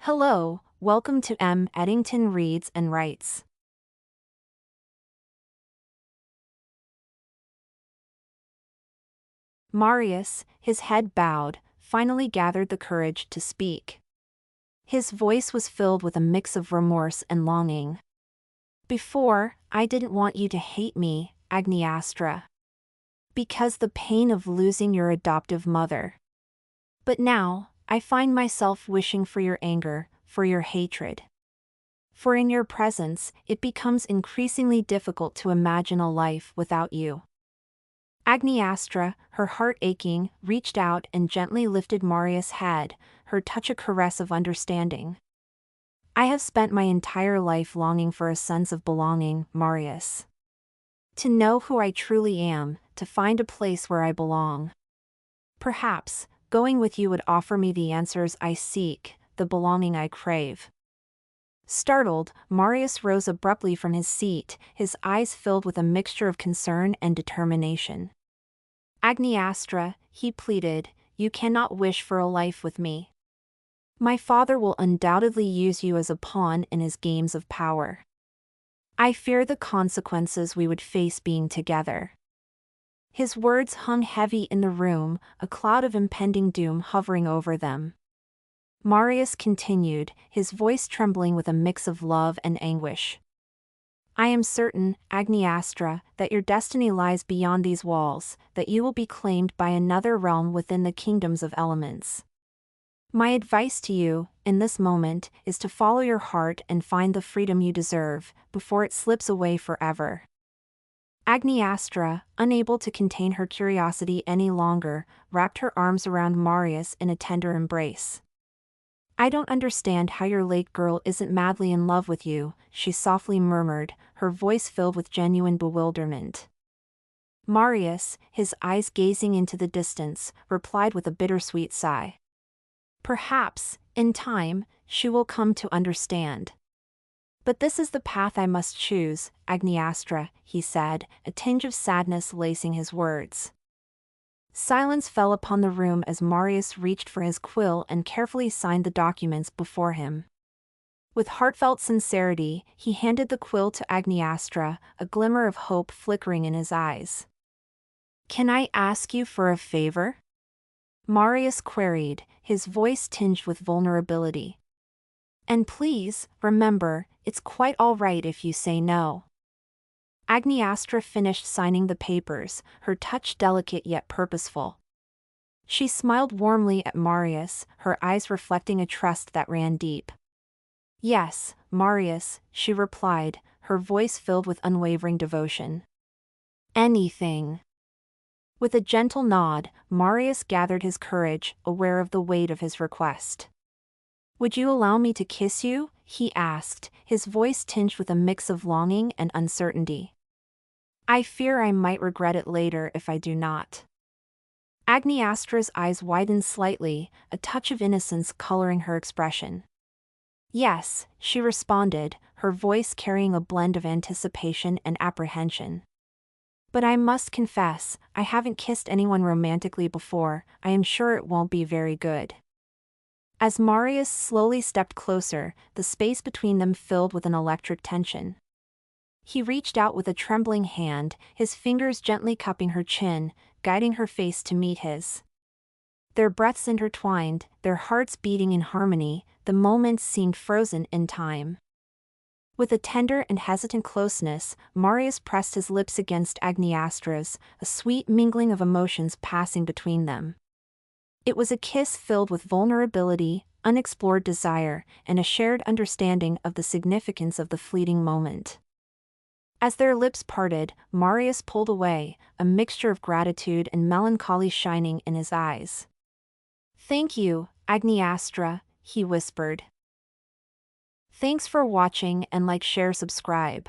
Hello, welcome to M. Eddington Reads and Writes. Marius, his head bowed, finally gathered the courage to speak. His voice was filled with a mix of remorse and longing. Before, I didn't want you to hate me, Agniastra. Because the pain of losing your adoptive mother. But now, I find myself wishing for your anger, for your hatred. For in your presence, it becomes increasingly difficult to imagine a life without you. Agniastra, her heart aching, reached out and gently lifted Marius' head, her touch a caress of understanding. I have spent my entire life longing for a sense of belonging, Marius. To know who I truly am, to find a place where I belong. Perhaps, going with you would offer me the answers I seek, the belonging I crave. Startled, Marius rose abruptly from his seat, his eyes filled with a mixture of concern and determination. Agniastra, he pleaded, you cannot wish for a life with me. My father will undoubtedly use you as a pawn in his games of power. I fear the consequences we would face being together. His words hung heavy in the room, a cloud of impending doom hovering over them. Marius continued, his voice trembling with a mix of love and anguish. I am certain, Agniastra, that your destiny lies beyond these walls, that you will be claimed by another realm within the kingdoms of elements. My advice to you, in this moment, is to follow your heart and find the freedom you deserve, before it slips away forever. Agniastra, unable to contain her curiosity any longer, wrapped her arms around Marius in a tender embrace. I don't understand how your late girl isn't madly in love with you, she softly murmured, her voice filled with genuine bewilderment. Marius, his eyes gazing into the distance, replied with a bittersweet sigh. Perhaps, in time, she will come to understand. But this is the path I must choose, Agniastra, he said, a tinge of sadness lacing his words. Silence fell upon the room as Marius reached for his quill and carefully signed the documents before him. With heartfelt sincerity, he handed the quill to Agniastra, a glimmer of hope flickering in his eyes. Can I ask you for a favor? Marius queried, his voice tinged with vulnerability. And please, remember, it's quite all right if you say no. Agniastra finished signing the papers, her touch delicate yet purposeful. She smiled warmly at Marius, her eyes reflecting a trust that ran deep. Yes, Marius, she replied, her voice filled with unwavering devotion. Anything. With a gentle nod, Marius gathered his courage, aware of the weight of his request. Would you allow me to kiss you? He asked, his voice tinged with a mix of longing and uncertainty. I fear I might regret it later if I do not. Agniastra's eyes widened slightly, a touch of innocence coloring her expression. Yes, she responded, her voice carrying a blend of anticipation and apprehension. But I must confess, I haven't kissed anyone romantically before, I am sure it won't be very good. As Marius slowly stepped closer, the space between them filled with an electric tension. He reached out with a trembling hand, his fingers gently cupping her chin, guiding her face to meet his. Their breaths intertwined, their hearts beating in harmony, the moments seemed frozen in time. With a tender and hesitant closeness, Marius pressed his lips against Agniastra's, a sweet mingling of emotions passing between them. It was a kiss filled with vulnerability, unexplored desire, and a shared understanding of the significance of the fleeting moment. As their lips parted, Marius pulled away, a mixture of gratitude and melancholy shining in his eyes. Thank you, Agniastra, he whispered. Thanks for watching and like, share, subscribe.